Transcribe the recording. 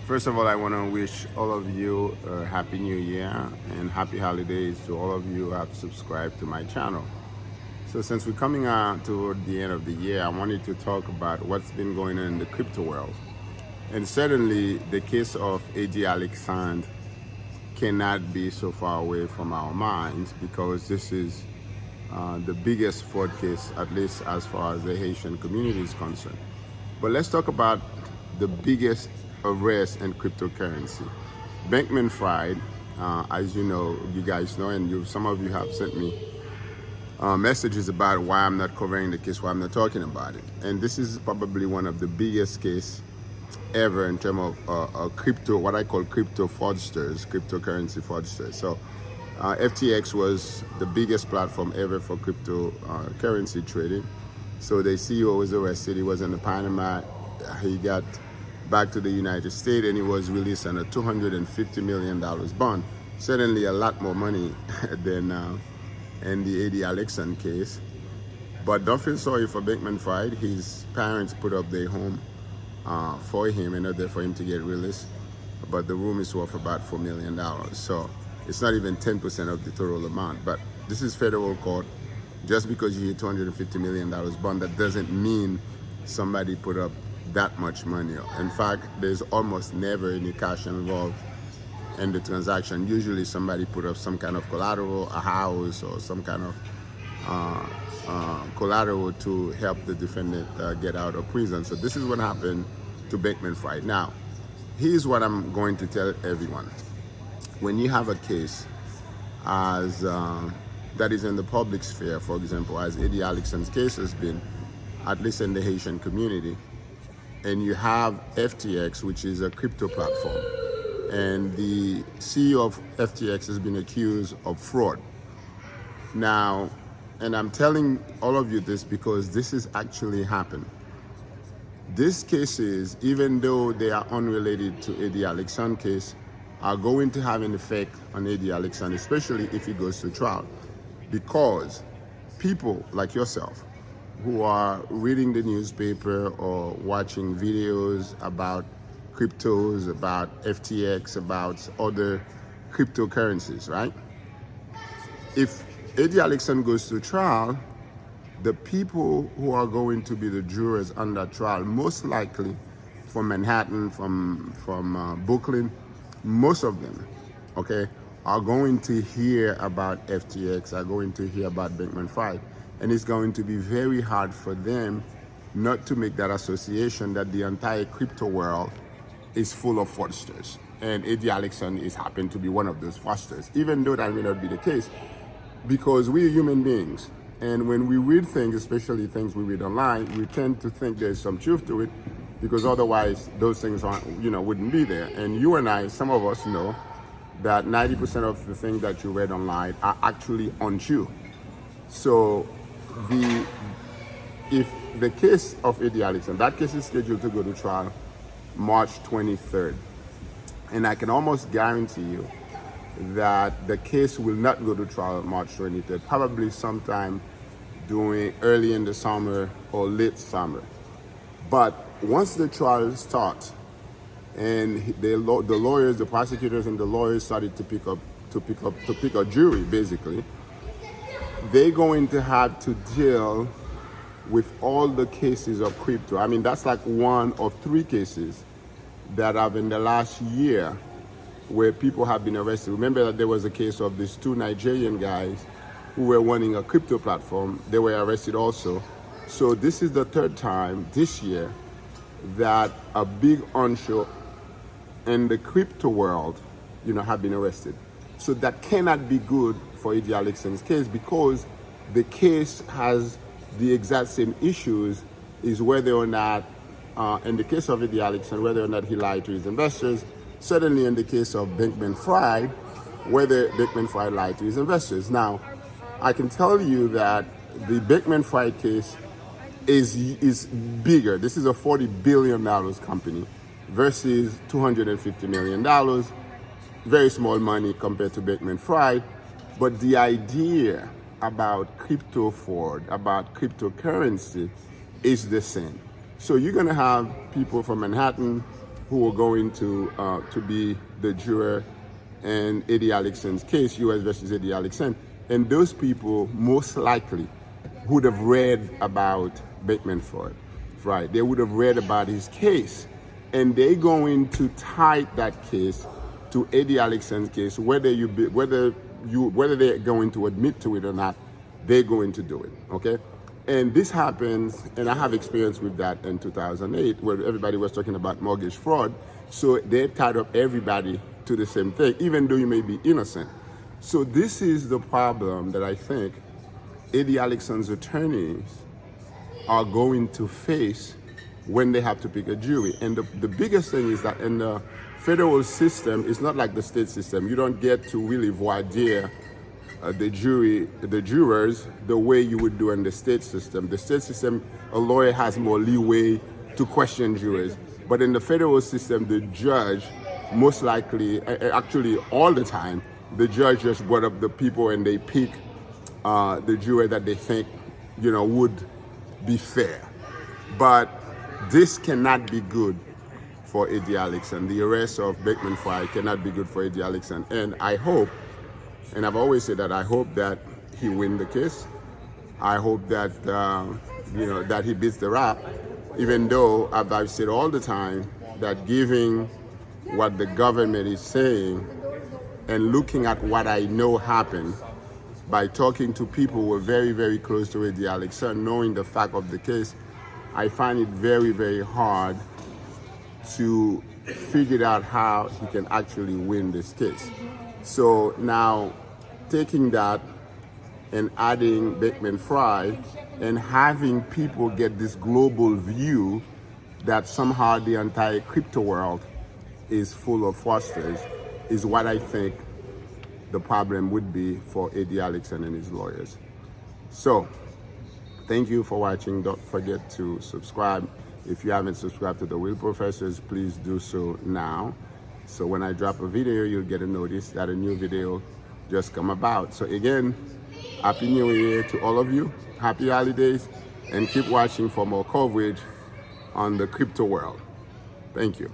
First of all, I want to wish all of you a happy new year and happy holidays to all of you who have subscribed to my channel. So since we're coming out toward the end of the year, I wanted to talk about what's been going on in the crypto world. And certainly the case of Eddy Alexandre cannot be so far away from our minds, because this is the biggest fraud case, at least as far as the Haitian community is concerned. But let's talk about the biggest arrest in cryptocurrency. Bankman Fried, as you guys know, and some of you have sent me messages about why I'm not covering the case, why I'm not talking about it. And this is probably one of the biggest cases ever in terms of crypto, what I call crypto fraudsters, cryptocurrency fraudsters. So FTX was the biggest platform ever for cryptocurrency trading. So the CEO was arrested. He was in the Panama. He got back to the United States and he was released on a $250 million bond. Certainly a lot more money than in the Eddy Alexandre case. But don't feel sorry for Bankman Fried. His parents put up their home for him in order for him to get released. But the room is worth about $4 million. So it's not even 10% of the total amount. But this is federal court. Just because you hit $250 million bond, that doesn't mean somebody put up that much money. In fact, there's almost never any cash involved in the transaction. Usually somebody put up some kind of collateral, a house or some kind of collateral to help the defendant get out of prison. So this is what happened to Bankman Fried. Now, here's what I'm going to tell everyone. When you have a case as that is in the public sphere, for example, as Eddy Alexandre's case has been, at least in the Haitian community, and you have FTX, which is a crypto platform, and the CEO of FTX has been accused of fraud. Now, and I'm telling all of you this because this has actually happened. These cases, even though they are unrelated to Eddy Alexandre case, are going to have an effect on Eddy Alexandre, especially if he goes to trial. Because people like yourself who are reading the newspaper or watching videos about cryptos, about FTX, about other cryptocurrencies, right? If Eddy Alexandre goes to trial, the people who are going to be the jurors on that trial, most likely from Manhattan, from Brooklyn, most of them, okay, are going to hear about FTX, are going to hear about Bankman Fried, and it's going to be very hard for them not to make that association that the entire crypto world is full of fraudsters. And Eddy Alexandre is happened to be one of those fraudsters, even though that may not be the case, because we are human beings. And when we read things, especially things we read online, we tend to think there's some truth to it, because otherwise those things wouldn't be there. And you and I, some of us know that 90% of the things that you read online are actually untrue. So if the case of Eddy Alexandre, that case is scheduled to go to trial March 23rd. And I can almost guarantee you that the case will not go to trial March 23rd, probably sometime early in the summer or late summer. But once the trial starts, and the lawyers, the prosecutors and the lawyers started to pick a jury, basically, they're going to have to deal with all the cases of crypto. I mean, that's like one of three cases that have in the last year where people have been arrested. Remember that there was a case of these two Nigerian guys who were running a crypto platform. They were arrested also. So this is the third time this year that a big onshore in the crypto world, have been arrested. So that cannot be good for Eddy Alexandre's case, because the case has the exact same issues, is whether or not, in the case of Eddy Alexandre, whether or not he lied to his investors. Certainly in the case of Bankman Fried, whether Bankman Fried lied to his investors. Now, I can tell you that the Bankman Fried case is bigger. This is a $40 billion company versus $250 million. Very small money compared to Bankman Fried. But the idea about crypto fraud, about cryptocurrency, is the same. So you're going to have people from Manhattan who were going to be the juror in Eddy Alexandre's case, U.S. versus Eddy Alexandre. And those people most likely would have read about Bankman Fried. They would have read about his case. And they're going to tie that case to Eddy Alexandre's case, whether they're going to admit to it or not, they're going to do it, okay? And this happens, and I have experience with that in 2008, where everybody was talking about mortgage fraud. So they tied up everybody to the same thing, even though you may be innocent. So this is the problem that I think Eddy Alexandre's attorneys are going to face when they have to pick a jury. And the biggest thing is that in the federal system, it's not like the state system. You don't get to really voir dire the jurors the way you would do in the state system. The state system, a lawyer has more leeway to question jurors. But in the federal system, the judge, most likely, actually all the time, the judge just brought up the people and they pick the juror that they think, would be fair. But this cannot be good for Eddy Alexandre. The arrest of Bankman Fried cannot be good for Eddy Alexandre. And I hope, and I've always said that I hope that he wins the case. I hope that, that he beats the rap, even though I've said all the time that given what the government is saying and looking at what I know happened by talking to people who were very, very close to Eddy Alexandre, knowing the fact of the case, I find it very, very hard to figure out how he can actually win this case. So now, taking that and adding Bankman Fried and having people get this global view that somehow the entire crypto world is full of fraudsters is what I think the problem would be for Eddy Alexandre and his lawyers. So, thank you for watching. Don't forget to subscribe. If you haven't subscribed to The Real Professors, please do so now. So when I drop a video, you'll get a notice that a new video just come about. So again, Happy New Year to all of you. Happy holidays, and keep watching for more coverage on the crypto world. Thank you.